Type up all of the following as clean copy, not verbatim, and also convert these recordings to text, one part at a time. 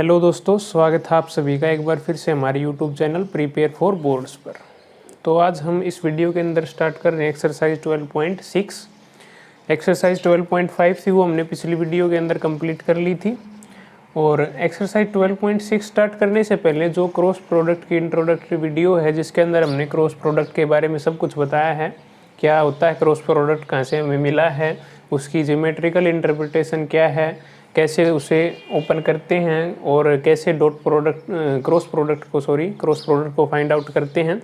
Hello दोस्तों, स्वागत है आप सभी का एक बार फिर से हमारे YouTube channel prepare for boards पर। तो आज हम इस वीडियो के अंदर स्टार्ट कर रहे हैं एक्सरसाइज 12.6। एक्सरसाइज 12.5 थी वो हमने पिछली वीडियो के अंदर कंप्लीट कर ली थी। और एक्सरसाइज 12.6 स्टार्ट करने से पहले जो क्रॉस प्रोडक्ट की इंट्रोडक्टरी वीडियो है, जिसके अंदर हमने क्रॉस प्रोडक्ट के बारे में सब कुछ बताया है, क्या होता है क्रॉस प्रोडक्ट, कहाँ से हमें मिला है, उसकी ज्योमेट्रिकल इंटरप्रिटेशन क्या है, कैसे उसे ओपन करते हैं और कैसे क्रॉस प्रोडक्ट को फाइंड आउट करते हैं,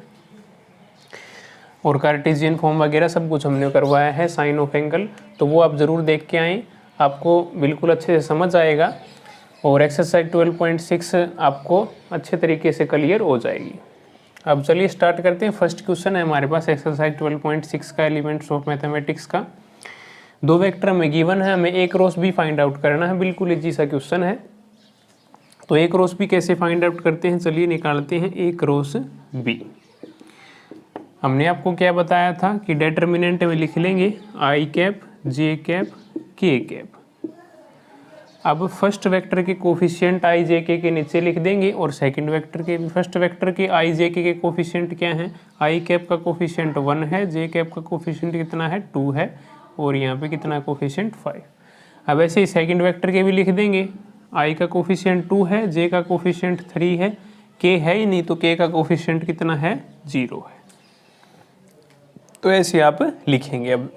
और कार्टेशियन फॉर्म वगैरह सब कुछ हमने करवाया है, साइन ऑफ एंगल। तो वो आप ज़रूर देख के आएँ, आपको बिल्कुल अच्छे से समझ आएगा और एक्सरसाइज 12.6 आपको अच्छे तरीके से क्लियर हो जाएगी। अब चलिए स्टार्ट करते हैं। फर्स्ट क्वेश्चन है हमारे पास एक्सरसाइज 12.6 का, एलिमेंट्स ऑफ मैथमेटिक्स का। दो वेक्टर हमें गिवन है, हमें ए क्रॉस बी फाइंड आउट करना है। बिल्कुल इजी सा क्वेश्चन है। तो ए क्रॉस बी कैसे फाइंड आउट करते हैं, चलिए निकालते हैं ए क्रॉस बी। हमने आपको क्या बताया था कि डिटर्मिनेंट में लिख लेंगे आई कैप, जे कैप, के कैप। अब फर्स्ट वेक्टर के कोफिशिएंट आई जे के नीचे लिख देंगे और सेकंड वेक्टर के, फर्स्ट वेक्टर के आई जे के कोफिशिएंट क्या है, आई कैप का कोफिशिएंट 1 है, जे कैप का कोफिशिएंट कितना है 2 है, और यहाँ पे कितना कोफिशिएंट 5। अब ऐसे ही सेकंड वेक्टर के भी लिख देंगे, आई का कोफिशिएंट 2 है, जे का कोफिशिएंट 3 है, के है ही नहीं तो के का कोफिशिएंट कितना है 0 है। तो ऐसे आप लिखेंगे। अब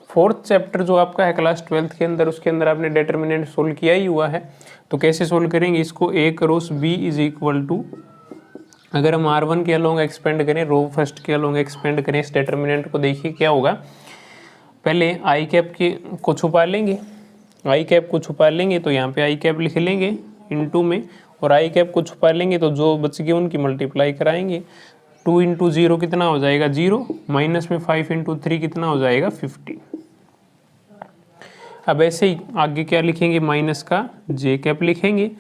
फोर्थ चैप्टर जो आपका है क्लास 12th के अंदर, उसके अंदर आपने डिटर्मिनेंट सोल्व किया ही हुआ है। तो कैसे सोल्व करेंगे इसको, A cross B is equal to, अगर हम R1 के अलोंग एक्सपेंड करें, रो फर्स्ट के अलोंग एक्सपेंड करें इस डिटर्मिनेंट को, देखिए क्या होगा। पहले आई कैप को छुपा लेंगे, आई कैप को छुपा लेंगे तो यहाँ पे आई कैप लिख लेंगे इनटू में, और आई कैप को छुपा लेंगे तो जो बच गए उनकी मल्टीप्लाई कराएंगे। 2 इंटू 0 कितना हो जाएगा 0, माइनस में 5 इंटू 3 कितना हो जाएगा 50। अब ऐसे ही आगे क्या लिखेंगे, माइनस का जे कैप लिखेंगे,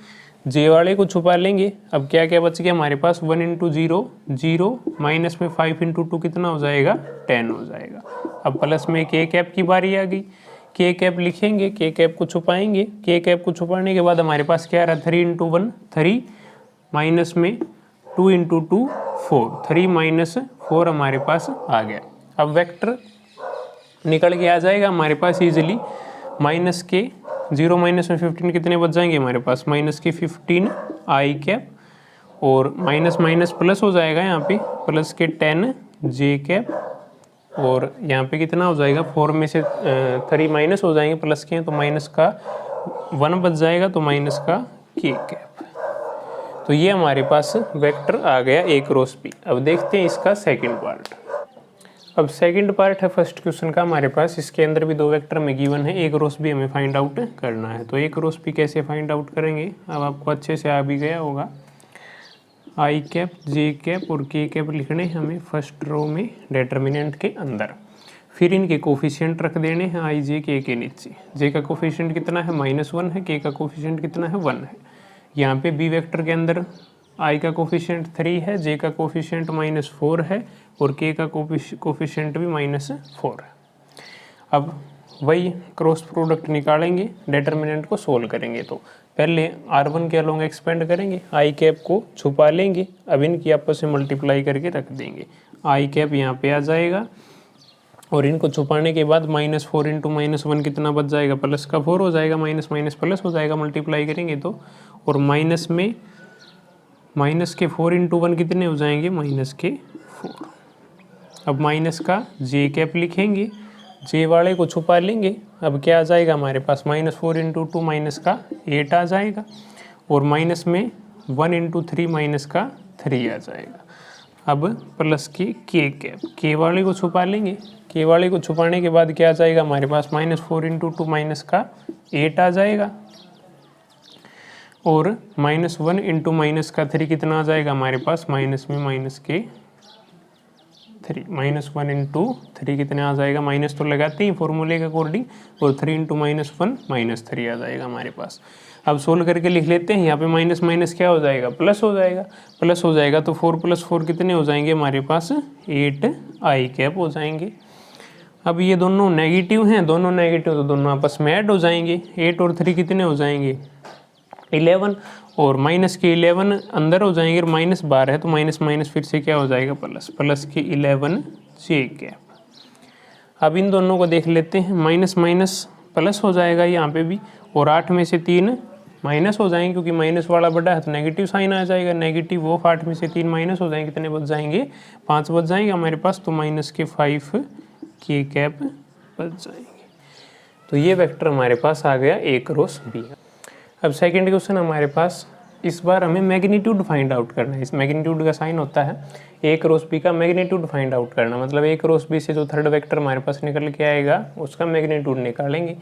जे वाले को छुपा लेंगे। अब क्या क्या बच गया हमारे पास, 1 इंटू 0 0, माइनस में 5 इंटू 2 कितना हो जाएगा 10 हो जाएगा। अब प्लस में के कैप की बारी आ गई, के कैप लिखेंगे, के कैप को छुपाएंगे, के कैप को छुपाने के बाद हमारे पास क्या आ रहा है 3 इंटू 1 3, माइनस में 2 इंटू 2 4, 3 माइनस 4 हमारे पास आ गया। अब वेक्टर निकल के आ जाएगा हमारे पास इजीली, माइनस के 0 माइनस में 15 कितने बच जाएंगे हमारे पास, माइनस के 15 आई कैप, और माइनस माइनस प्लस हो जाएगा यहाँ पे, प्लस के 10 जे कैप, और यहाँ पे कितना हो जाएगा 4 में से 3 माइनस हो जाएंगे, प्लस के हैं तो माइनस का 1 बच जाएगा, तो माइनस का के कैप। तो ये हमारे पास वेक्टर आ गया ए क्रॉस बी। अब देखते हैं इसका सेकंड पार्ट। अब सेकंड पार्ट है फर्स्ट क्वेश्चन का हमारे पास, इसके अंदर भी दो वेक्टर में गिवन है, ए क्रॉस बी हमें फाइंड आउट करना है। तो ए क्रॉस बी कैसे फाइंड आउट करेंगे, अब आपको अच्छे से आ भी गया होगा। आई कैप, जे कैप और के कैप लिखने हमें फर्स्ट रो में डिटर्मिनेंट के अंदर, फिर इनके कोफिशिएंट रख देने हैं आई जे के नीचे। जे का कोफिशिएंट कितना है -1 है, के का कोफिशिएंट कितना है 1 है। यहाँ पे बी वेक्टर के अंदर आई का कोफिशिएंट 3 है, जे का कोफिशिएंट -4 है, और के का कोफिशिएंट भी -4 है। अब वही क्रॉस प्रोडक्ट निकालेंगे, डिटर्मिनेंट को सोल्व करेंगे। तो पहले R1 के अलोंग एक्सपेंड करेंगे, आई कैप को छुपा लेंगे, अब इनकी आपस में मल्टीप्लाई करके रख देंगे। आई कैप यहाँ पे आ जाएगा, और इनको छुपाने के बाद -4 इंटू -1 कितना बच जाएगा, प्लस का 4 हो जाएगा, माइनस माइनस प्लस हो जाएगा, मल्टीप्लाई करेंगे तो, और माइनस में माइनस के 4 इंटू 1 कितने हो जाएंगे, माइनस के 4। अब माइनस का जे कैप लिखेंगे, जे वाले को छुपा लेंगे। अब क्या आ जाएगा हमारे पास, -4 इंटू 2 माइनस का 8 आ जाएगा, और माइनस में 1 इंटू 3 माइनस का 3 आ जाएगा। अब प्लस के कैप, के वाले को छुपा लेंगे, के वाले को छुपाने के बाद क्या आ जाएगा हमारे पास, -4 इंटू 2 माइनस का 8 आ जाएगा, और -1 इंटू माइनस का 3 कितना आ जाएगा हमारे पास, माइनस में माइनस के 3, -1 इंटू 3 कितने आ जाएगा, माइनस तो लगाते ही फॉर्मूले के अकॉर्डिंग, और 3 इंटू -1 -3 आ जाएगा हमारे पास। अब सोल्व करके लिख लेते हैं, यहाँ पे माइनस माइनस क्या हो जाएगा, प्लस हो जाएगा, प्लस हो जाएगा तो 4 + 4 कितने हो जाएंगे हमारे पास, 8 आई कैप हो जाएंगे। अब ये दोनों नेगेटिव हैं, दोनों नेगेटिव तो दोनों आपस में ऐड हो जाएंगे, 8 और 3 कितने हो जाएंगे 11 और माइनस के 11 अंदर हो जाएंगे और माइनस 12 है तो माइनस माइनस फिर से क्या हो जाएगा प्लस, प्लस के 11 जे कैप। अब इन दोनों को देख लेते हैं, माइनस माइनस प्लस हो जाएगा यहाँ पे भी, और 8 में से 3 माइनस हो जाएंगे क्योंकि माइनस वाला बड़ा है तो नेगेटिव साइन आ जाएगा, नेगेटिव ऑफ 8 में से 3 माइनस हो जाएंगे, कितने बच जाएंगे 5 बच जाएंगे हमारे पास, तो माइनस के 5 के कैप बच जाएंगे। तो ये वेक्टर हमारे पास आ गया ए क्रॉस बी। अब सेकंड क्वेश्चन हमारे पास, इस बार हमें मैग्नीट्यूड फाइंड आउट करना है। इस मैग्नीट्यूड का साइन होता है ए क्रॉस बी का मैग्नीट्यूड फाइंड आउट करना, मतलब ए क्रॉस बी से जो थर्ड वेक्टर हमारे पास निकल के आएगा उसका मैग्नीट्यूड निकालेंगे।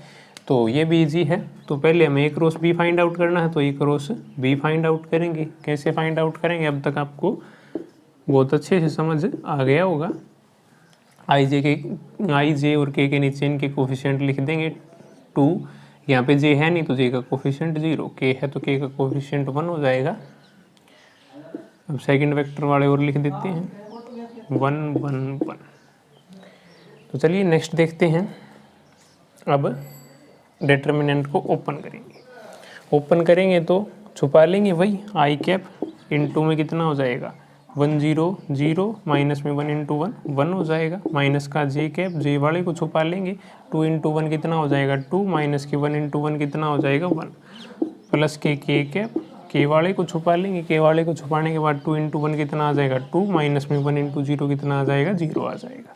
तो ये भी इजी है। तो पहले हमें ए क्रॉस बी फाइंड आउट करना है, तो ए क्रॉस बी फाइंड आउट करेंगे। कैसे फाइंड आउट करेंगे अब तक आपको बहुत अच्छे से समझ आ गया होगा। आई जे और के नीचे इनके कोफिशिएंट लिख देंगे 2, यहाँ पे जे है नहीं तो जे का कोफिशिएंट 0, के है तो के का कोफिशिएंट 1 हो जाएगा। अब सेकंड वेक्टर वाले और लिख देते हैं 1 1 1। तो चलिए नेक्स्ट देखते हैं। अब डिटर्मिनेंट को ओपन करेंगे तो छुपा लेंगे वही आई कैप, इनटू में कितना हो जाएगा 1 0 0, माइनस में 1 इंटू 1 1 हो जाएगा, माइनस का जे कैप, जे वाले को छुपा लेंगे, 2 इंटू 1 कितना हो जाएगा 2, माइनस के 1 इंटू 1 कितना हो जाएगा 1, प्लस के कैप, के वाले को छुपा लेंगे, के वाले को छुपाने के बाद 2 इंटू 1 कितना आ जाएगा 2, माइनस में 1 इंटू 0 कितना आ जाएगा 0 आ जाएगा।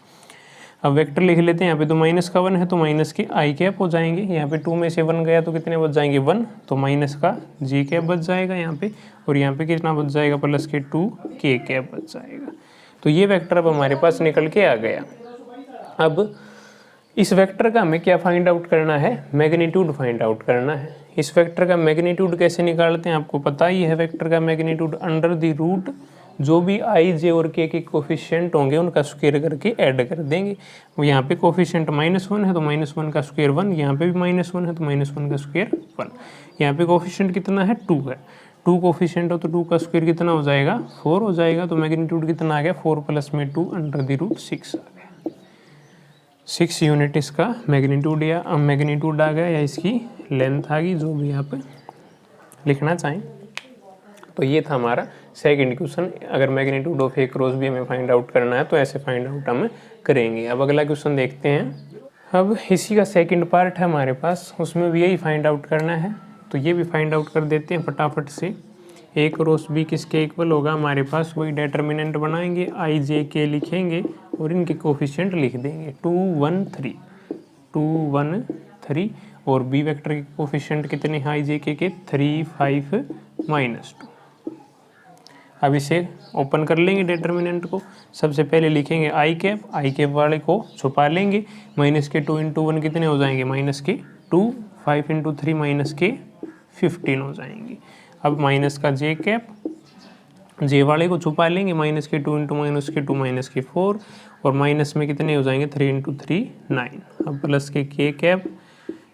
अब वेक्टर लिख लेते हैं, यहाँ पे तो माइनस का 1 है तो माइनस के आई कैप हो जाएंगे, यहाँ पे 2 में से 1 गया तो कितने बच जाएंगे 1, तो माइनस का जी कैप बच जाएगा यहाँ पे, और यहाँ पे कितना बच जाएगा प्लस के 2 के कैप बच जाएगा। तो ये वेक्टर अब हमारे पास निकल के आ गया। अब इस वेक्टर का हमें क्या फाइंड आउट करना है, मैग्नीट्यूड फाइंड आउट करना है। इस वेक्टर का मैग्नीट्यूड कैसे निकालते हैं आपको पता ही है। वेक्टर का मैग्नीट्यूड अंडर द रूट जो भी आई जे और के कोफिशिएंट होंगे उनका स्क्वायर करके ऐड कर देंगे। यहाँ पे कोफिशिएंट -1 है तो -1 का स्क्वायर 1, यहाँ पे भी -1 है तो -1 का स्क्वायर 1। यहाँ पे कोफिशिएंट कितना है 2 है, 2 कोफिशिएंट हो तो 2 का स्क्वायर कितना हो जाएगा 4 हो जाएगा। तो मैग्नीट्यूड कितना आ गया 4 प्लस में 2 अंडर द रूट 6 आ गया। 6 यूनिट इसका मैग्नीट्यूड या मैग्नीट्यूड आ गया, या इसकी लेंथ आ गई, जो भी आप लिखना चाहें। तो ये था हमारा सेकंड क्वेश्चन। अगर magnitude of A cross B हमें फाइंड आउट करना है तो ऐसे फाइंड आउट हम करेंगे। अब अगला क्वेश्चन देखते हैं। अब इसी का सेकंड पार्ट है हमारे पास, उसमें भी यही फाइंड आउट करना है। तो ये भी फाइंड आउट कर देते हैं फटाफट से। ए क्रॉस बी किसके इक्वल होगा हमारे पास, वही डिटर्मिनेंट बनाएंगे, आई जे के लिखेंगे और इनके कोफिशिएंट लिख देंगे 2 1 3 2 1 3, और बी वेक्टर के कोफिशिएंट कितने हैं आई जे के 3 5 -2। अब इसे ओपन कर लेंगे डिटर्मिनेंट को। सबसे पहले लिखेंगे आई कैप वाले को छुपा लेंगे, माइनस के 2 इंटू 1 कितने हो जाएंगे माइनस के 2, 5 इंटू 3 माइनस के 15 हो जाएंगे। अब माइनस का जे कैप, जे वाले को छुपा लेंगे, माइनस के 2 इंटू माइनस के 2 माइनस के 4, और माइनस में कितने हो जाएंगे 3 इंटू 3 9। अब प्लस के कैप,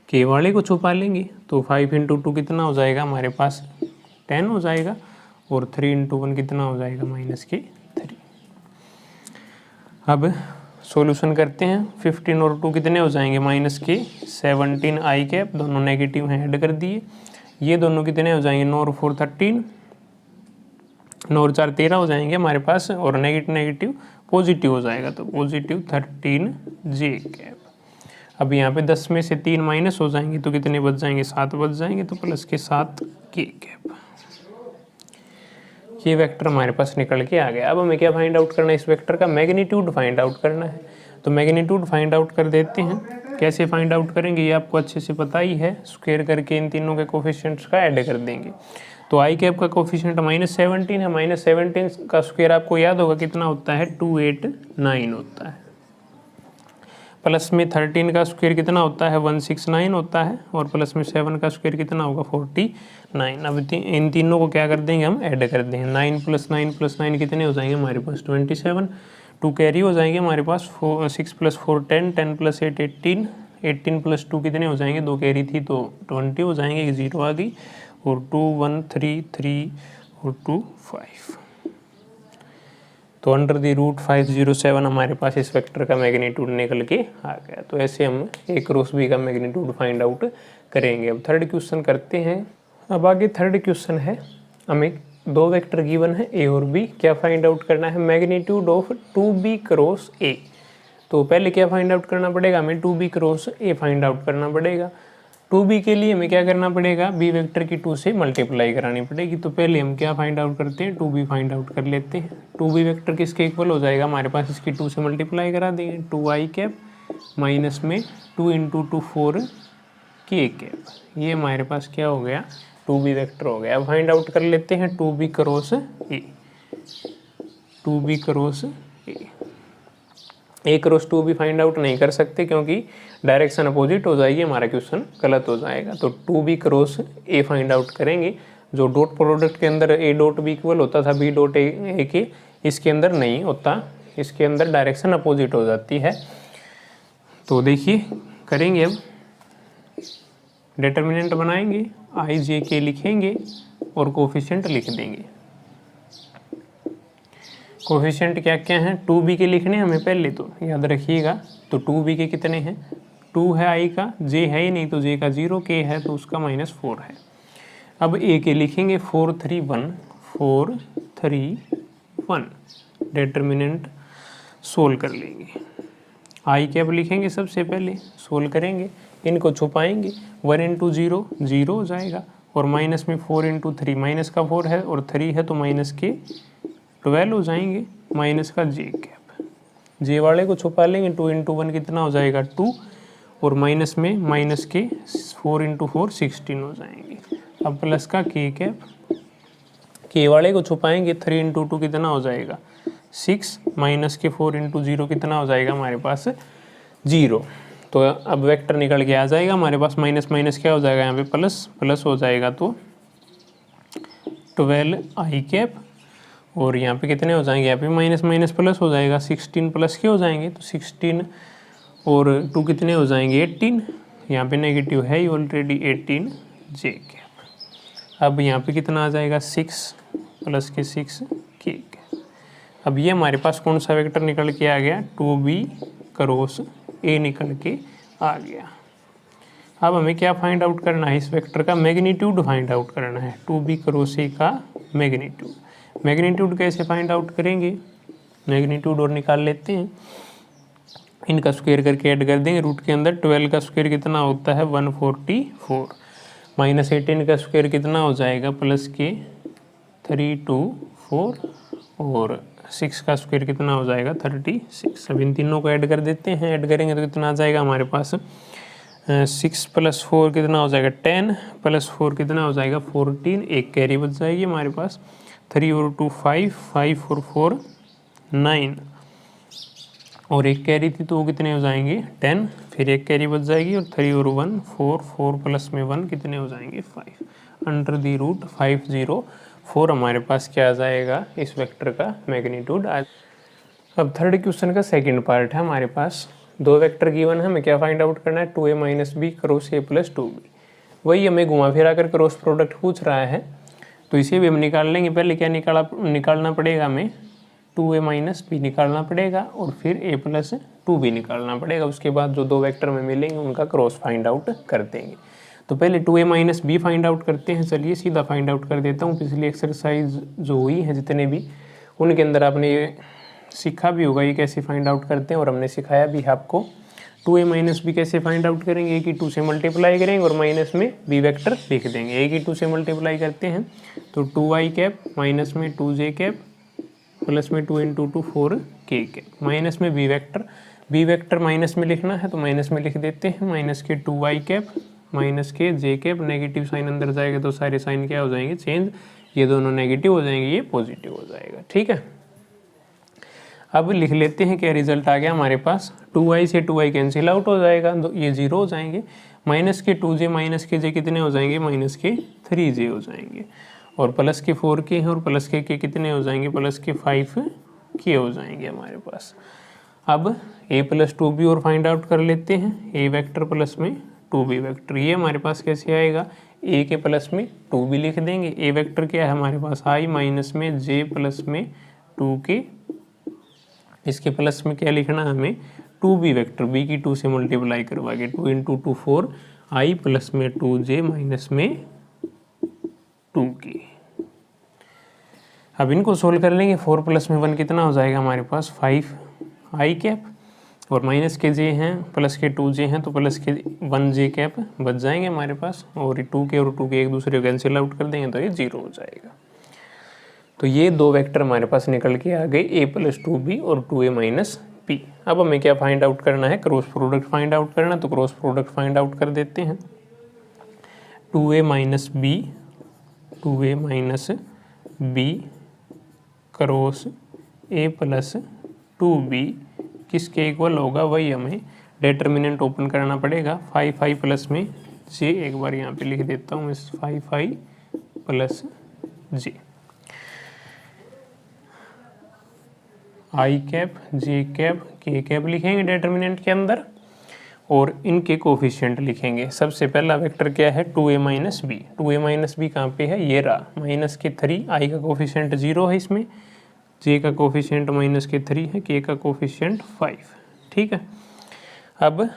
के वाले को छुपा लेंगे तो 5 इंटू 2 कितना हो जाएगा हमारे पास 10 हो जाएगा, और 3 इंटू 1 कितना हो जाएगा माइनस के 3। अब सॉल्यूशन करते हैं, 15 और 2 कितने हो जाएंगे माइनस के 17 आई कैप, दोनों नेगेटिव हैं ऐड कर दिए। ये दोनों कितने हो जाएंगे 9 और 4 13, 9 और 4 13 हो जाएंगे हमारे पास, और नेगेटिव पॉजिटिव हो जाएगा तो पॉजिटिव 13 जे कैप। अब यहाँ पे 10 में से 3 माइनस हो जाएंगे तो कितने बच जाएंगे 7 बच जाएंगे, तो प्लस के 7 के कैप। ये वेक्टर हमारे पास निकल के आ गया। अब हमें क्या फाइंड आउट करना है, इस वेक्टर का मैग्नीट्यूड फाइंड आउट करना है। तो मैग्नीट्यूड फाइंड आउट कर देते हैं। कैसे फाइंड आउट करेंगे ये आपको अच्छे से पता ही है, स्क्वायर करके इन तीनों के कोफिशिएंट्स का ऐड कर देंगे। तो आई कैप का कोफिशिएंट -17 है, -17 का स्क्वायर आपको याद होगा कितना होता है 289 होता है, प्लस में 13 का स्क्वायर कितना होता है 169 होता है, और प्लस में 7 का स्क्वायर कितना होगा 49। अब इन तीनों को क्या कर देंगे हम ऐड कर देंगे, 9 + 9 + 9 कितने हो जाएंगे हमारे पास 27, 2 कैरी हो जाएंगे हमारे पास, 6 + 4 10, 10 + 8 18, 18 + 2 कितने हो जाएंगे, 2 कैरी थी तो 20 हो जाएंगे, 0 आ गई, और 2 1 3 3 और 2 5। तो अंडर द रूट 507 हमारे पास इस वेक्टर का मैग्नीट्यूड निकल के आ गया। तो ऐसे हम ए क्रॉस बी का मैग्नीट्यूड फाइंड आउट करेंगे। अब थर्ड क्वेश्चन करते हैं। अब आगे थर्ड क्वेश्चन है, हमें दो वेक्टर गिवन है ए और बी, क्या फाइंड आउट करना है, मैग्नीट्यूड ऑफ 2b क्रॉस ए। तो पहले क्या फाइंड आउट करना पड़ेगा, हमें 2b क्रॉस ए फाइंड आउट करना पड़ेगा। 2b के लिए हमें क्या करना पड़ेगा, b वेक्टर की 2 से मल्टीप्लाई करानी पड़ेगी। तो पहले हम क्या फाइंड आउट करते हैं, 2b फाइंड आउट कर लेते हैं। 2b वेक्टर किसके इक्वल हो जाएगा, हमारे पास इसकी 2 से मल्टीप्लाई करा देंगे, 2i कैप माइनस में 2 × 2 4 k कैप, ये हमारे पास क्या हो गया, 2b वेक्टर हो गया। अब फाइंड आउट कर लेते हैं 2b क्रॉस ए, 2b क्रॉस ए क्रॉस 2b फाइंड आउट नहीं कर सकते क्योंकि डायरेक्शन अपोजिट हो जाएगी, हमारा क्वेश्चन गलत हो जाएगा। तो 2b क्रॉस ए फाइंड आउट करेंगे। जो डॉट प्रोडक्ट के अंदर a डॉट b इक्वल होता था b डॉट ए के, इसके अंदर नहीं होता, इसके अंदर डायरेक्शन अपोजिट हो जाती है। तो देखिए करेंगे, अब डिटर्मिनेंट बनाएंगे, i j k लिखेंगे और कोफिशिएंट लिख देंगे। कोफिशिएंट क्या क्या हैं, 2b के लिखने हमें पहले, तो याद रखिएगा। तो 2b के कितने हैं, 2 है i का, j है ही नहीं तो j का 0, k है तो उसका -4 है। अब a के लिखेंगे 4 3 1, 4 3 1, डिटर्मिनेंट सोल्व कर लेंगे। i कैप लिखेंगे सबसे पहले, सोल्व करेंगे, इनको छुपाएंगे, 1 × 0 0 हो जाएगा, और माइनस में 4 × 3, माइनस का 4 है और 3 है तो माइनस के 12 हो जाएंगे, माइनस का j कैप, j वाले को छुपा लेंगे, 2 × 1 कितना हो जाएगा 2, और माइनस में माइनस के 4 × 4 16 हो जाएंगे। अब प्लस का k कैप, k वाले को छुपाएंगे, 3 × 2 कितना हो जाएगा 6, माइनस के 4 × 0 कितना हो जाएगा हमारे पास 0। तो अब वेक्टर निकल के आ जाएगा हमारे पास, माइनस माइनस क्या हो जाएगा यहाँ पे प्लस, प्लस हो जाएगा तो 12i कैप, और यहाँ पे कितने हो जाएंगे, यहाँ पे माइनस माइनस प्लस हो जाएगा, 16 प्लस के हो जाएंगे, तो 16 और 2 कितने हो जाएंगे 18, यहाँ पे नेगेटिव है ही ऑलरेडी 18 j कैप। अब यहाँ पे कितना आ जाएगा 6 प्लस के 6 k कैप। अब ये हमारे पास कौन सा वेक्टर निकल के आ गया, 2b क्रॉस ए निकल के आ गया। अब हमें क्या फाइंड आउट करना है, इस वेक्टर का मैग्नीट्यूड फाइंड आउट करना है, 2b क्रॉस ए का मैग्नीट्यूड। मैग्नीट्यूड कैसे फाइंड आउट करेंगे, मैग्नीट्यूड और निकाल लेते हैं, इनका स्क्वायर करके ऐड कर देंगे, रूट के अंदर 12 का स्क्वायर कितना होता है 144, माइनस 18 का स्क्वायर कितना हो जाएगा प्लस के 324, और 6 का स्क्वायर कितना हो जाएगा 36। अब इन तीनों को ऐड कर देते हैं, ऐड करेंगे तो कितना आ जाएगा हमारे पास 6 + 4 कितना हो जाएगा 10, + 4 कितना हो जाएगा 14, एक कैरी बच जाएगी हमारे पास, 3 और 2 5, 5 और 4 9, और एक कैरी थी तो वो कितने हो जाएंगे 10, फिर एक कैरी बच जाएगी, और 3 और 1 4, 4 प्लस में 1 कितने हो जाएंगे 5, अंडर दी रूट 504 हमारे पास क्या आ जाएगा इस वेक्टर का मैग्नीट्यूड। अब थर्ड क्वेश्चन का सेकंड पार्ट है, हमारे पास दो वेक्टर गिवन है, हमें क्या फाइंड आउट करना है, 2a - b cross a + 2b। वही हमें घुमा फिरा कर क्रॉस प्रोडक्ट पूछ रहा है, तो इसे भी हम निकाल लेंगे। पहले क्या निकालना पड़ेगा हमें, 2a - b निकालना पड़ेगा, और फिर a + 2b निकालना पड़ेगा। उसके बाद जो दो वेक्टर में मिलेंगे उनका क्रॉस फाइंड आउट कर देंगे। तो पहले 2a - b फाइंड आउट करते हैं। चलिए सीधा फाइंड आउट कर देता हूँ। पिछली एक्सरसाइज जो हुई है जितने भी, उनके अंदर आपने ये सीखा भी होगा ये कैसे फाइंड आउट करते हैं, और हमने सिखाया भी आपको। 2a - b कैसे फाइंड आउट करेंगे, a की 2 से मल्टीप्लाई करेंगे और माइनस में b वेक्टर लिख देंगे। a की 2 से मल्टीप्लाई करते हैं तो 2i कैप माइनस में 2j कैप प्लस में 2 × 2 4 k कैप, माइनस में b वेक्टर माइनस में लिखना है तो माइनस में लिख देते हैं, माइनस के 2i कैप माइनस के j कैप, नेगेटिव साइन अंदर जाएगा तो सारे साइन क्या हो जाएंगे चेंज, ये दोनों नेगेटिव हो जाएंगे, ये पॉजिटिव हो जाएगा। ठीक है, अब लिख लेते हैं क्या रिजल्ट आ गया हमारे पास। 2i से 2i कैंसिल आउट हो जाएगा, ये 0 हो जाएंगे, माइनस के 2j माइनस के j कितने हो जाएंगे, माइनस के 3j हो जाएंगे, और प्लस के 4k हैं और प्लस के k कितने हो जाएंगे, प्लस के 5k हो जाएंगे हमारे पास। अब a + 2b और फाइंड आउट कर लेते हैं, a वेक्टर प्लस में 2b वेक्टर, ये हमारे पास कैसे आएगा, a के प्लस में 2b लिख देंगे। a वेक्टर क्या है हमारे पास, i माइनस में j प्लस में 2k, इसके प्लस में क्या लिखना है हमें, 2b वेक्टर, b की 2 से मल्टीप्लाई करवा के 2 × 2 4 i प्लस में 2j माइनस में 2 की। अब इनको सोल्व कर लेंगे। 4 प्लस में 1 कितना हो जाएगा हमारे पास 5 आई कैप, और माइनस के जे हैं प्लस के 2 जे हैं तो प्लस के 1 जे कैप बच जाएंगे हमारे पास, और ये 2 के और 2 के एक दूसरे को कैंसिल आउट कर देंगे तो ये 0 हो जाएगा। तो ये दो वेक्टर हमारे पास निकल के आ गए a प्लस 2b और 2a माइनस b। अब हमें क्या फाइंड आउट करना है, क्रॉस प्रोडक्ट फाइंड आउट करना, तो क्रॉस प्रोडक्ट फाइंड आउट कर देते हैं। 2a minus b, 2a minus b cross a plus 2b किसके इक्वल होगा, वही हमें डिटर्मिनेंट ओपन करना पड़ेगा। 5 प्लस में j, एक बार यहाँ पे लिख देता हूँ, 5 प्लस j, आई कैप जे कैप के कैप लिखेंगे डिटर्मिनेंट के अंदर, और इनके कोफिशिएंट लिखेंगे। सबसे पहला वेक्टर क्या है 2a minus B. 2a minus B कहाँ पे है, ये रहा, माइनस के 3, आई का कोफिशिएंट 0 है इसमें, जे का कोफिशिएंट माइनस के 3 है, के का कोफिशिएंट 5। ठीक है, अब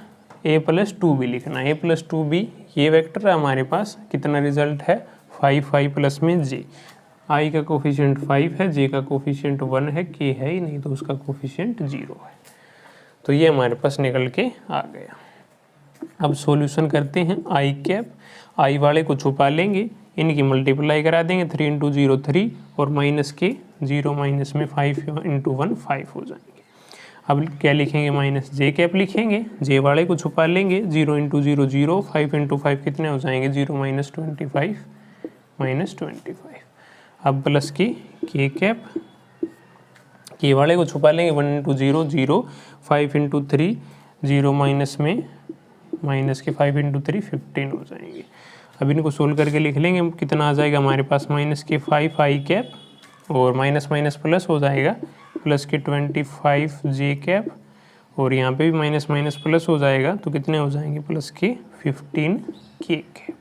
a प्लस 2b लिखना है। a प्लस 2b ये वेक्टर है हमारे पास, कितना रिजल्ट है 5 प्लस में j, आई का कोफिशिएंट 5 है, जे का कोफिशिएंट 1 है, के है ही नहीं तो उसका कोफिशिएंट 0 है। तो ये हमारे पास निकल के आ गया। अब सॉल्यूशन करते हैं। आई कैप, आई वाले को छुपा लेंगे, इनकी मल्टीप्लाई करा देंगे, 3 इंटू 0 3, और माइनस के 0 माइनस में 5 इंटू 1 5 हो जाएंगे। अब क्या लिखेंगे, माइनस जे कैप लिखेंगे, जे वाले को छुपा लेंगे, 0 इंटू 0 0, 5 इंटू 5 कितने हो जाएंगे 0 माइनस 25 माइनस 25। अब प्लस की के कैप, के वाले को छुपा लेंगे, 1 इंटू 0 0, 5 इंटू 3 0 माइनस में माइनस के 5 इंटू 3 15 हो जाएंगे। अब इनको सोल्व करके लिख लेंगे, कितना आ जाएगा हमारे पास माइनस के 5 आई कैप, और माइनस माइनस प्लस हो जाएगा, प्लस के 25 जे कैप, और यहाँ पे भी माइनस माइनस प्लस हो जाएगा तो कितने हो जाएंगे प्लस के 15 के कैप।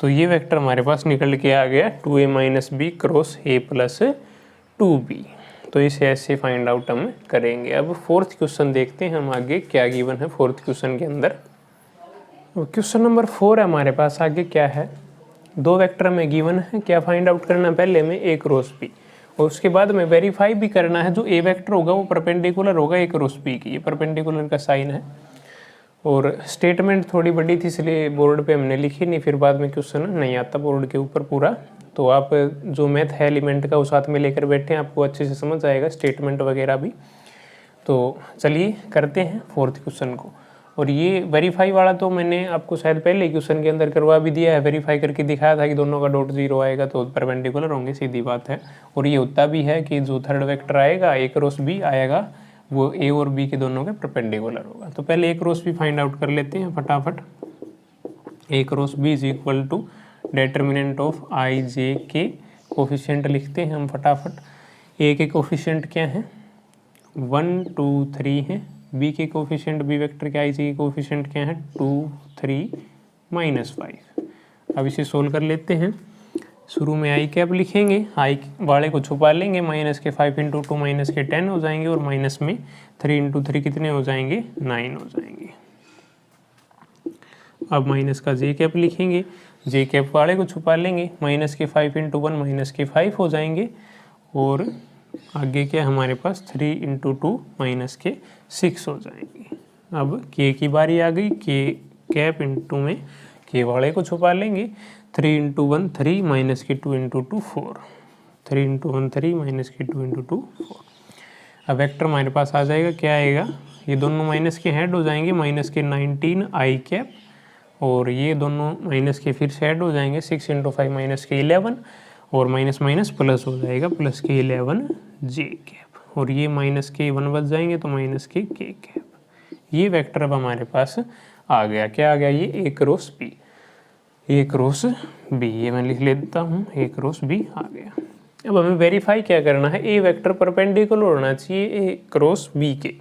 तो ये वेक्टर हमारे पास निकल के आ गया 2a minus B cross a plus 2b। तो इसे ऐसे फाइंड आउट हम करेंगे। अब फोर्थ क्वेश्चन देखते हैं हम आगे क्या गिवन है फोर्थ क्वेश्चन के अंदर। क्वेश्चन नंबर 4 है हमारे पास, आगे क्या है, दो वेक्टर में गिवन है, क्या फाइंड आउट करना, पहले में a क्रॉस b, और उसके बाद में वेरीफाई भी करना है जो a वेक्टर होगा वो परपेंडिकुलर होगा a क्रॉस b की, ये परपेंडिकुलर का साइन है। और स्टेटमेंट थोड़ी बड़ी थी इसलिए बोर्ड पे हमने लिखी नहीं, फिर बाद में क्वेश्चन नहीं आता बोर्ड के ऊपर पूरा, तो आप जो मैथ है एलिमेंट का वो साथ में लेकर बैठे हैं, आपको अच्छे से समझ आएगा स्टेटमेंट वगैरह भी। तो चलिए करते हैं फोर्थ क्वेश्चन को। और ये वेरीफाई वाला तो मैंने आपको शायद पहले क्वेश्चन के अंदर करवा भी दिया है, वेरीफाई करके दिखाया था कि दोनों का डॉट 0 आएगा तो परपेंडिकुलर होंगे, सीधी बात है। और ये होता भी है कि जो थर्ड वेक्टर आएगा a क्रॉस b आएगा वो a और b के दोनों के परपेंडिकुलर होगा। तो पहले a cross b find out कर लेते हैं फटाफट। a cross b is equal to determinant of i j के कोफिशिएंट लिखते हैं हम फटाफट। a के कोफिशिएंट क्या हैं 1 2 3 हैं, b के कोफिशिएंट b वेक्टर के i j के कोफिशिएंट क्या हैं 2 3 माइनस 5। अब इसे सोल्व कर लेते हैं। शुरू में आई कैप लिखेंगे, आई वाले को छुपा लेंगे, माइनस के 5 इंटू 2 माइनस के 10 हो जाएंगे, और माइनस में 3 इंटू 3 कितने हो जाएंगे 9 हो जाएंगे। अब माइनस का जे कैप लिखेंगे, जे कैप वाले को छुपा लेंगे, माइनस के 5 इंटू 1 माइनस के 5 हो जाएंगे, और आगे क्या हमारे पास 3 इंटू 2 माइनस के 6 हो जाएंगे। अब के की बारी आ गई, के कैप इंटू में के वाले को छुपा लेंगे, 3 इंटू 1 3 माइनस के 2 इंटू 2 4, 3 इंटू 1 3 माइनस के 2 इंटू 2 4। अब वेक्टर हमारे पास आ जाएगा, क्या आएगा, ये दोनों माइनस के हेड हो जाएंगे, माइनस के 19 आई कैप, और ये दोनों माइनस के फिर से हेड हो जाएंगे, 6 इंटू 5 माइनस के 11, और माइनस माइनस प्लस हो जाएगा, प्लस के 11 जे कैप, और ये माइनस के 1 बच जाएंगे तो माइनस के कैप। ये वेक्टर अब हमारे पास आ गया, क्या आ गया, ये a cross b, a cross b, ये मैं लिख लेता हूँ, a क्रॉस b आ गया। अब हमें वेरीफाई क्या करना है, a वेक्टर परपेंडिकुलर होना चाहिए a क्रॉस b के।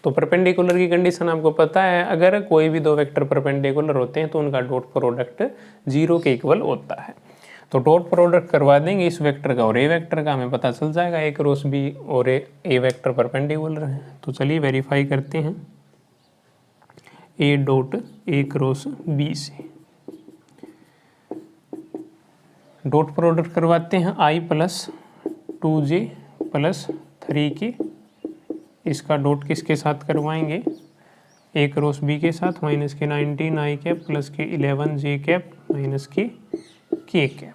तो परपेंडिकुलर की कंडीशन आपको पता है, अगर कोई भी दो वेक्टर परपेंडिकुलर होते हैं तो उनका डॉट प्रोडक्ट 0 के इक्वल होता है। तो डॉट प्रोडक्ट करवा देंगे इस वेक्टर का और ए वेक्टर का, हमें पता चल जाएगा a क्रॉस b और ए वेक्टर परपेंडिकुलर है। तो चलिए वेरीफाई करते हैं a dot a cross b से। डॉट प्रोडक्ट करवाते हैं i plus 2j plus 3k, इसका डॉट किसके साथ करवाएंगे, a क्रॉस b के साथ, माइनस के 19 i कैप प्लस के 11 j कैप माइनस के k कैप।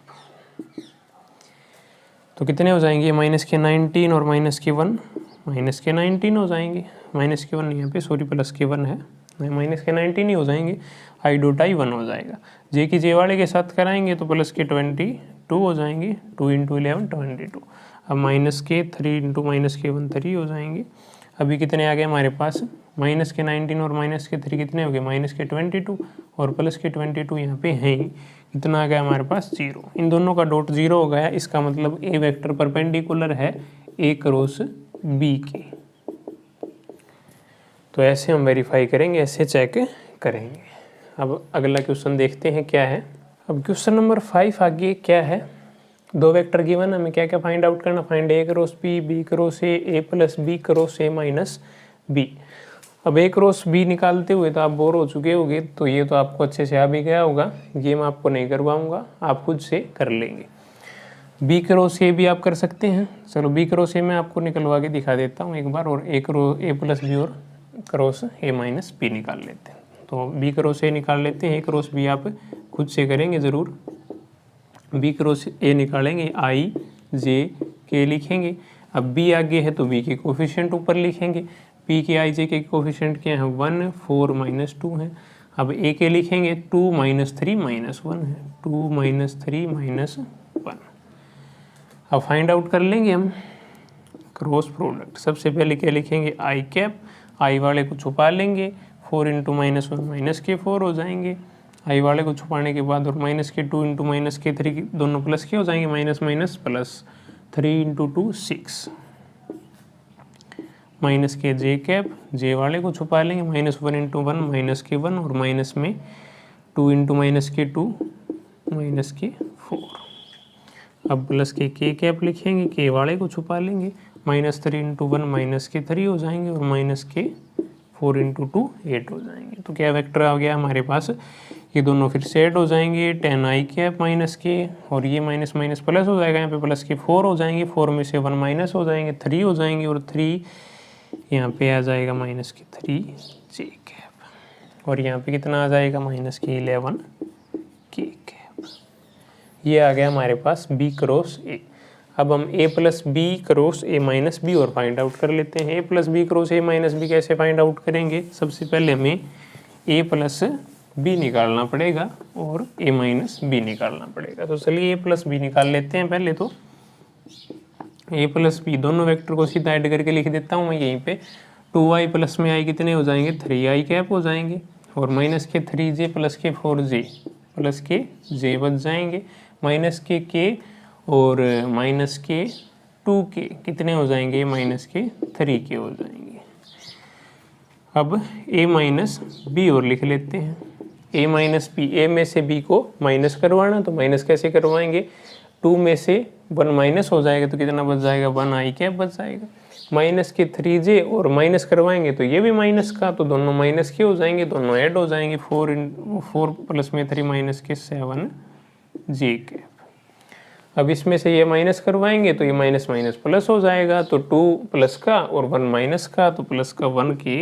तो कितने हो जाएंगे, माइनस के 19 और माइनस के 1, माइनस के 19 हो जाएंगे, माइनस के 1 यहाँ पे सॉरी प्लस के 1 है, माइनस के 19 ही हो जाएंगे, i डॉट i 1 हो जाएगा। j की j वाले के साथ कराएंगे तो प्लस के 22 हो जाएंगे, 2 इंटू 11 22। अब माइनस के 3 इंटू माइनस के 1 3 हो जाएंगे। अभी कितने आ गए हमारे पास, माइनस के 19 और माइनस के 3 कितने हो गए, माइनस के 22 और प्लस के 22 यहाँ पे हैं ही, कितना आ गया हमारे पास 0। इन दोनों का डॉट 0 हो गया, इसका मतलब ए वेक्टर परपेंडिकुलर है ए क्रॉस बी के। तो ऐसे हम वेरीफाई करेंगे, ऐसे चेक करेंगे। अब अगला क्वेश्चन देखते हैं क्या है। अब क्वेश्चन नंबर 5 आगे क्या है, दो वेक्टर गिवन, हमें क्या क्या फाइंड आउट करना, find A cross B, B cross A plus B cross A minus B. अब ए क्रॉस बी निकालते हुए तो आप बोर हो चुके होंगे, तो ये तो आपको अच्छे से आ भी गया होगा, ये मैं आपको नहीं करवाऊंगा, आप खुद से कर लेंगे। बी क्रॉस ए भी आप कर सकते हैं, चलो बी क्रॉस ए मैं आपको निकलवा के दिखा देता हूँ एक बार, और ए प्लस बी और क्रॉस ए माइनस बी निकाल लेते हैं। तो बी क्रॉस ए निकाल लेते हैं, ए क्रॉस बी आप खुद से करेंगे ज़रूर। बी क्रॉस ए निकालेंगे, आई जे के लिखेंगे। अब बी आगे है तो बी के कोफिशिएंट ऊपर लिखेंगे, पी के आई जे के कोफिशिएंट क्या है 1 4 माइनस 2 है। अब ए के लिखेंगे 2 माइनस 3 माइनस 1 है, 2 माइनस 3 माइनस 1। अब फाइंड आउट कर लेंगे हम क्रॉस प्रोडक्ट। सबसे पहले क्या लिखेंगे, आई कैप, आई वाले को छुपा लेंगे, 4 इंटू माइनस 1 माइनस के 4 हो जाएंगे, आई वाले को छुपाने के बाद, और माइनस के 2 इंटू माइनस के 3 दोनों प्लस के हो जाएंगे, minus minus plus, 3 into 2 6, minus के जे कैप, जे वाले को छुपा लेंगे, माइनस 1 इंटू 1 माइनस के 1, और माइनस में 2 इंटू माइनस के 2 माइनस के 4। अब प्लस के कैप लिखेंगे, के वाले को छुपा लेंगे, माइनस 3 इंटू 1 माइनस के 3 हो जाएंगे, और माइनस के 4 इंटू 2 8 हो जाएंगे। तो क्या वेक्टर आ गया हमारे पास, ये दोनों फिर से ऐड हो जाएंगे, 10 आई कैप माइनस के, और ये माइनस माइनस प्लस हो जाएगा, यहाँ पे प्लस के 4 हो जाएंगे, 4 में से 1 माइनस हो जाएंगे, 3 हो जाएंगे, और 3 यहाँ पे आ जाएगा माइनस के 3 जे कैप, और यहाँ पे कितना आ जाएगा माइनस के 11 के कैप। ये आ गया हमारे पास बी क्रॉस ए। अब हम A plus B cross A minus B और फाइंड आउट कर लेते हैं। A plus B cross A minus B कैसे फाइंड आउट करेंगे, सबसे पहले हमें ए प्लस बी निकालना पड़ेगा और ए माइनस बी निकालना पड़ेगा। तो चलिए ए प्लस बी निकाल लेते हैं। पहले तो ए प्लस बी दोनों वेक्टर को सीधा ऐड करके लिख देता हूँ मैं यहीं पे। 2i प्लस में आई कितने हो जाएंगे, 3i कैप हो जाएंगे, और माइनस के 3j प्लस के 4j प्लस के j बच जाएंगे, माइनस के और माइनस के 2k कितने हो जाएंगे, माइनस के 3k हो जाएंगे। अब a माइनस बी और लिख लेते हैं। a माइनस बी, ए में से b को माइनस करवाना, तो माइनस कैसे करवाएंगे, 2 में से 1 माइनस हो जाएगा तो कितना बच जाएगा, 1i कैप बच जाएगा। माइनस के 3j और माइनस करवाएंगे तो ये भी माइनस का, तो दोनों माइनस के हो जाएंगे, दोनों ऐड हो जाएंगे। 4 प्लस में 3 माइनस के 7j कैप। अब इसमें से ये माइनस करवाएंगे तो ये माइनस माइनस प्लस हो जाएगा, तो 2 प्लस का और 1 माइनस का, तो प्लस का 1k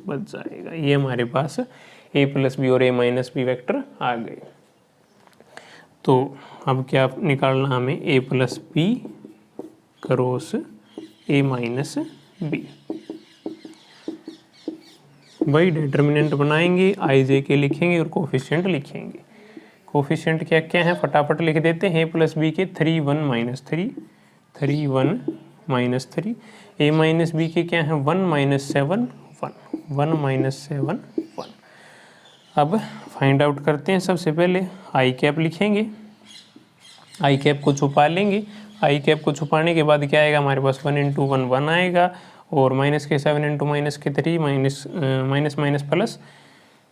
बच जाएगा। ये हमारे पास a प्लस बी और a माइनस बी वैक्टर आ गए। तो अब क्या निकालना हमें, a plus B cross a minus B. वही डिटर्मिनेंट बनाएंगे, आई जे के लिखेंगे और कोफिशिएंट लिखेंगे। कोफिशिएंट क्या क्या है फटाफट लिख देते हैं। a प्लस बी के 3 1 minus 3, 3 1 minus 3। a minus B के क्या है 1 माइनस 7 1, 1 माइनस 7 1। अब फाइंड आउट करते हैं। सबसे पहले आई कैप लिखेंगे, आई कैप को छुपा लेंगे। आई कैप को छुपाने के बाद क्या आएगा हमारे पास, 1 इंटू 1 1 आएगा, और माइनस के 7 इंटू माइनस के 3 माइनस माइनस प्लस,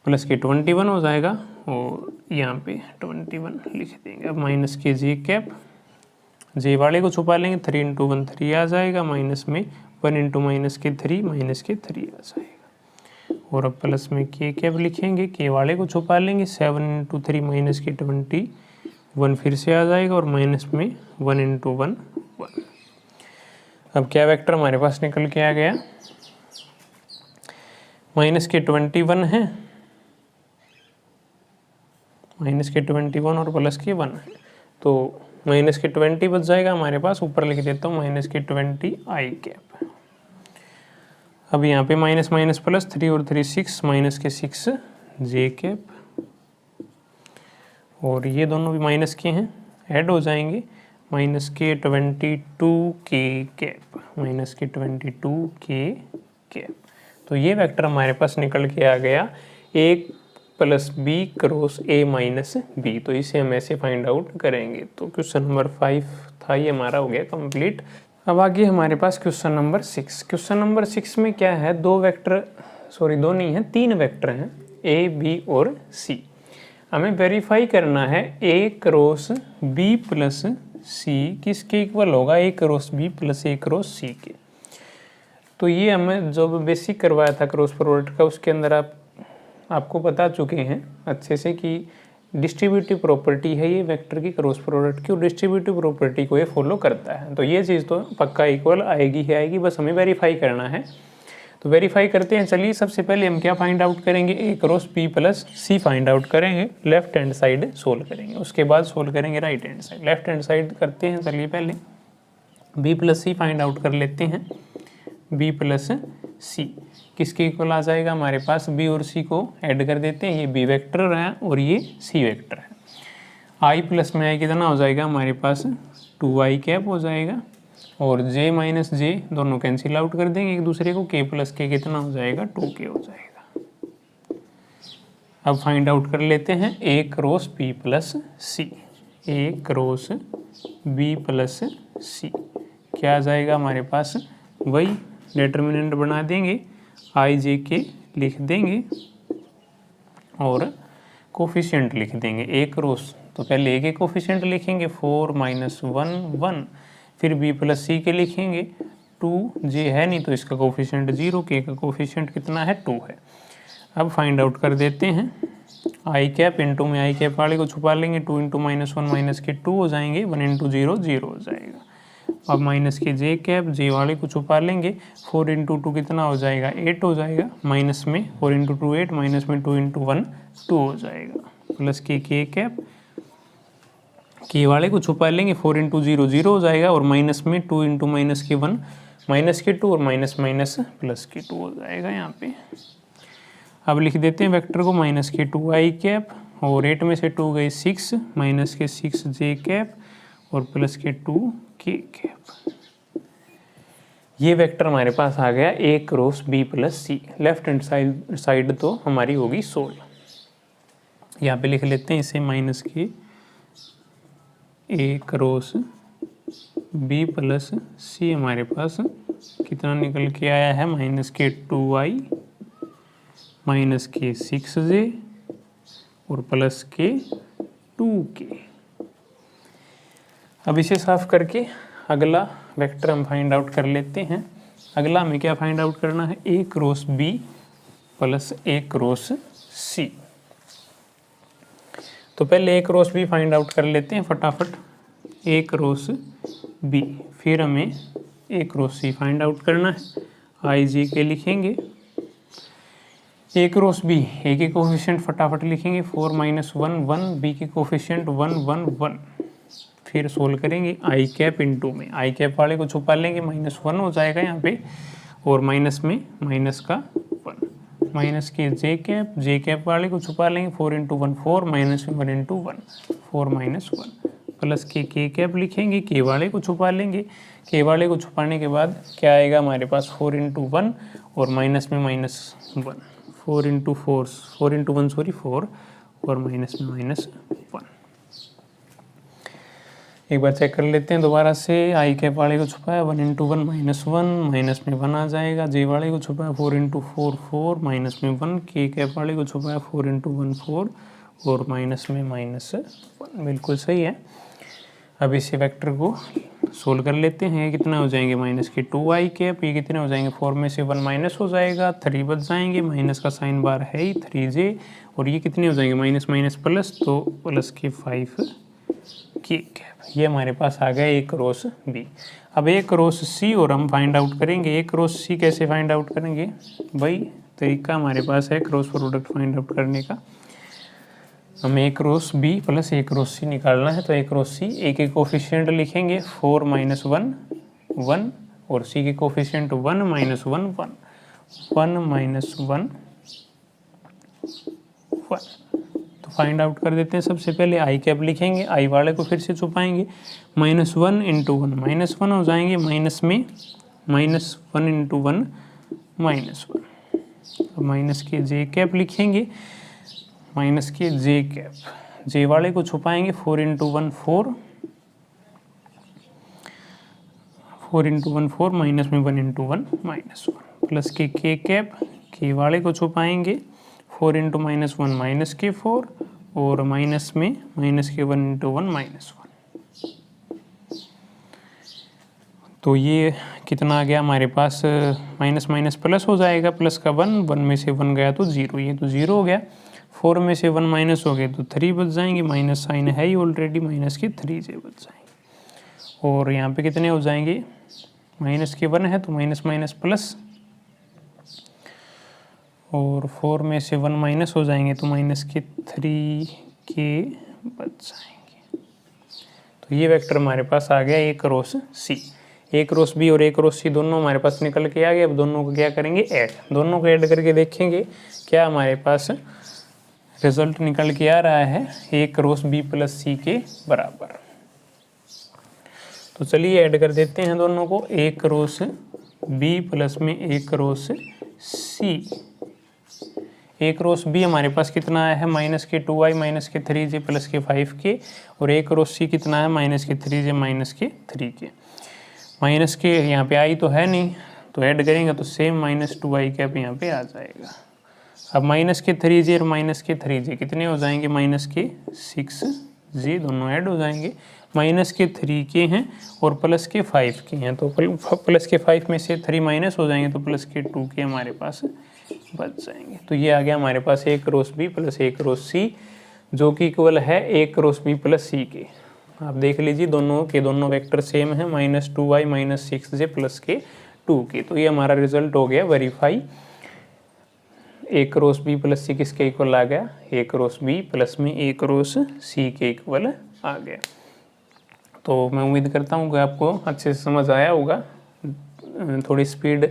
प्लस के 21 हो जाएगा, और यहाँ पे 21 लिख देंगे। अब माइनस के जे कैप, जे वाले को छुपा लेंगे, 3 इंटू 1 3 आ जाएगा, माइनस में 1 इंटू माइनस के 3 माइनस के 3 आ जाएगा, और अब प्लस में के कैप लिखेंगे, के वाले को छुपा लेंगे, 7 इंटू 3 माइनस के 21 1 फिर से आ जाएगा और माइनस में 1 इंटू 1 1। अब क्या वेक्टर हमारे पास निकल के आ गया, माइनस के 21 है, माइनस के 21 और प्लस के 1 है, तो माइनस के 20 बच जाएगा हमारे पास। ऊपर लिख देता हूँ माइनस के 20 आई कैप। अब यहाँ पे माइनस माइनस प्लस 3 और 3 6, माइनस के 6 जे कैप, और ये दोनों भी माइनस के हैं, ऐड हो जाएंगे, माइनस के 22 के कैप, माइनस के 22 के कैप। तो ये वेक्टर हमारे पास निकल के आ गया A plus B cross A minus B. तो इसे हम ऐसे फाइंड आउट करेंगे। तो क्वेश्चन नंबर 5 था ये हमारा हो गया कंप्लीट। अब आगे हमारे पास क्वेश्चन नंबर 6। क्वेश्चन नंबर 6 में क्या है, दो नहीं है, 3 वेक्टर हैं, ए बी और सी। हमें वेरीफाई करना है ए क्रॉस बी प्लस सी किसके इक्वल होगा, ए क्रॉस बी प्लस ए क्रॉस सी के। तो ये हमें जो बेसिक करवाया था क्रॉस प्रोडक्ट का, उसके अंदर आपको बता चुके हैं अच्छे से कि डिस्ट्रीब्यूटिव प्रॉपर्टी है ये वेक्टर की क्रॉस प्रोडक्ट की, और डिस्ट्रीब्यूटिव प्रॉपर्टी को ये फॉलो करता है। तो ये चीज़ तो पक्का इक्वल आएगी ही आएगी, बस हमें वेरीफाई करना है। तो वेरीफाई करते हैं। चलिए सबसे पहले हम क्या फाइंड आउट करेंगे, ए क्रॉस बी प्लस सी फाइंड आउट करेंगे, लेफ्ट हैंड साइड सोल्व करेंगे, उसके बाद सोल्व करेंगे right hand side. Left hand side करते हैं, चलिए पहले बी प्लस सी फाइंड आउट कर लेते हैं। बी प्लस सी किसके इक्वल आ जाएगा हमारे पास, बी और सी को ऐड कर देते हैं, ये बी वेक्टर है और ये सी वेक्टर है। आई प्लस में आई कितना हो जाएगा हमारे पास, 2i कैप हो जाएगा, और j माइनस जे दोनों कैंसिल आउट कर देंगे एक दूसरे को, k प्लस के कितना हो जाएगा, 2k हो जाएगा। अब फाइंड आउट कर लेते हैं ए क्रॉस बी प्लस सी। ए क्रॉस बी प्लस सी क्या आ जाएगा हमारे पास, वही डिटर्मिनेंट बना देंगे, आई जे के लिख देंगे और कोफिशिएंट लिख देंगे। ए क्रॉस तो पहले ए के कोफिशिएंट लिखेंगे 4 माइनस 1 1, फिर बी प्लस सी के लिखेंगे 2, जे है नहीं तो इसका कोफिशिएंट 0, के का कोफिशिएंट कितना है 2 है। अब फाइंड आउट कर देते हैं, आई कैप इंटू में आई कैप वाले को छुपा लेंगे, 2 इंटू माइनस 1 माइनस के 2 हो जाएंगे, 1 इंटू 0 0 हो जाएगा। अब माइनस के जे कैप, जे वाले को छुपा लेंगे, 4 इंटू 2 कितना हो जाएगा, 8 हो जाएगा, माइनस में 4 इंटू 2 8, माइनस में 2 इंटू 1 2 हो जाएगा, प्लस के कैप, के वाले को छुपा लेंगे, 4 इंटू 0 0 हो जाएगा, और माइनस में 2 इंटू माइनस के 1 माइनस के 2 और माइनस माइनस प्लस के 2 हो जाएगा यहाँ पे। अब लिख देते हैं वेक्टर को, माइनस के 2i कैप, और 8 में से 2 गए 6, माइनस के 6 जे कैप और प्लस के 2 के कैप। ये वेक्टर हमारे पास आ गया ए क्रॉस बी प्लस सी। लेफ्ट हैंड साइड तो हमारी होगी 16। यहाँ पे लिख लेते हैं इसे, माइनस के ए क्रॉस बी प्लस सी हमारे पास कितना निकल के आया है, माइनस के 2i माइनस के 6j और प्लस के 2k। अब इसे साफ करके अगला वेक्टर हम फाइंड आउट कर लेते हैं। अगला हमें क्या फाइंड आउट करना है, ए क्रॉस बी प्लस ए क्रॉस सी। तो पहले ए क्रॉस बी फाइंड आउट कर लेते हैं फटाफट, ए क्रॉस बी, फिर हमें ए क्रॉस सी फाइंड आउट करना है। आई जी के लिखेंगे, ए क्रॉस बी, ए के कोफिशिएंट फटाफट लिखेंगे, 4 माइनस 1 1, बी के कोफिशिएंट 1 1 1, फिर सोल्व करेंगे आई कैप इंटू में, आई कैप वाले को छुपा लेंगे, माइनस 1 हो जाएगा यहाँ पे, और माइनस में माइनस का 1, माइनस के जे कैप वाले को छुपा लेंगे, 4 इंटू 1 4, माइनस में 1 इंटू 1 4 माइनस 1, प्लस के कैप लिखेंगे, के वाले को छुपा लेंगे, के वाले को छुपाने के बाद क्या आएगा हमारे पास, 4 इंटू 1 और माइनस में माइनस 1, 4 इंटू 1 सॉरी 4 और माइनस में माइनस 1। एक बार चेक कर लेते हैं दोबारा से, आई कैप वाले को छुपाया 1 इंटू 1 माइनस 1, माइनस में 1 आ जाएगा, जे वाले को छुपाया 4 इंटू 4 4, माइनस में 1, के कैप वाले को छुपाया 4 इंटू 1 4 और माइनस में माइनस 1, बिल्कुल सही है। अब इसी वेक्टर को सोल्व कर लेते हैं, ये कितना हो जाएंगे, माइनस के 2i कैप, ये कितने हो जाएंगे, 4 में से 1 माइनस हो जाएगा, 3 बच जाएंगे, माइनस का साइन बार है ही 3j, और ये कितने हो जाएंगे, माइनस माइनस प्लस, तो प्लस के 5 के कैप, ये हमारे पास आ गया ए क्रॉस बी। अब ए क्रॉस सी और हम फाइंड आउट करेंगे। ए क्रॉस सी कैसे फाइंड आउट करेंगे भाई, तरीका हमारे पास है क्रॉस प्रोडक्ट फाइंड आउट करने का। हमें ए क्रॉस बी प्लस ए क्रॉस सी निकालना है, तो ए क्रॉस सी, ए के कोफिशिएंट लिखेंगे 4 - 1 1 और सी के कोफिशिएंट 1 - 1 1 1 - 1 1। तो फाइंड आउट कर देते हैं। सबसे पहले आई कैप लिखेंगे, आई वाले को फिर से छुपाएंगे, -1 × 1 -1 हो जाएंगे, माइनस में -1 × 1 -1। तो माइनस के जे कैप लिखेंगे, माइनस के जे कैप, जे वाले को छुपाएंगे, 4 × 1 4, 4 × 1 4, माइनस में 1 × 1 -1, प्लस के कैप, के वाले को छुपाएंगे, 4 × -1 -4 और माइनस में माइनस के 1 × 1 -1। तो ये कितना आ गया हमारे पास, माइनस माइनस प्लस हो जाएगा, प्लस का 1, 1 में से 1 गया तो 0, ये तो 0 हो गया। 4 में से 1 माइनस हो गए तो 3 बच जाएंगे, माइनस साइन है ही ऑलरेडी, माइनस के 3 जे बच जाएंगे। और यहाँ पे कितने हो जाएंगे, माइनस के 1 है तो माइनस माइनस प्लस, और 4 में से 1 माइनस हो जाएंगे तो माइनस के 3 के बच जाएंगे। तो ये वेक्टर हमारे पास आ गया ए क्रॉस सी। ए क्रॉस बी और ए क्रॉस सी दोनों हमारे पास निकल के आ गए। अब दोनों को क्या करेंगे, ऐड, दोनों को ऐड करके देखेंगे क्या हमारे पास रिजल्ट निकल के आ रहा है, ए क्रॉस बी प्लस सी के बराबर। तो चलिए ऐड कर देते हैं दोनों को, ए क्रॉस बी प्लस में ए क्रॉस सी। ए क्रॉस बी हमारे पास कितना है, माइनस के 2i माइनस के 3j प्लस के 5k, और ए क्रॉस सी कितना है, माइनस के 3j माइनस के 3k। माइनस के यहाँ पे आई तो है नहीं, तो ऐड करेंगे तो सेम माइनस 2i कैप यहाँ पे आ जाएगा। अब माइनस के 3j और माइनस के 3j कितने हो जाएंगे, माइनस के 6j, दोनों ऐड हो जाएंगे। माइनस के 3k हैं और प्लस के 5k हैं, तो प्लस के 5 में से 3 माइनस हो जाएंगे तो प्लस के 2k हमारे पास बच जाएंगे। तो ये आ गया हमारे पास ए क्रॉस बी प्लस ए क्रॉस सी, जो कि इक्वल है ए क्रॉस बी प्लस सी के। आप देख लीजिए दोनों के दोनों वेक्टर सेम है, -2i माइनस 6j प्लस के 2k। तो ये हमारा रिजल्ट हो गया वेरीफाई, ए क्रॉस बी प्लस सी किसके इक्वल आ गया, ए क्रॉस बी प्लस में ए क्रॉस सी के इक्वल आ गया। तो मैं उम्मीद करता हूँ कि आपको अच्छे से समझ आया होगा। थोड़ी स्पीड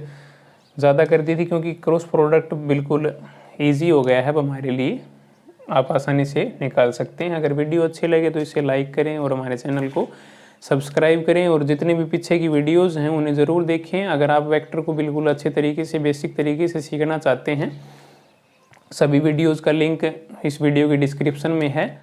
ज़्यादा कर दी थी क्योंकि क्रॉस प्रोडक्ट बिल्कुल इजी हो गया है अब हमारे लिए, आप आसानी से निकाल सकते हैं। अगर वीडियो अच्छे लगे तो इसे लाइक करें और हमारे चैनल को सब्सक्राइब करें, और जितने भी पीछे की वीडियोस हैं उन्हें ज़रूर देखें। अगर आप वेक्टर को बिल्कुल अच्छे तरीके से, बेसिक तरीके से सीखना चाहते हैं, सभी वीडियोज़ का लिंक इस वीडियो के डिस्क्रिप्शन में है।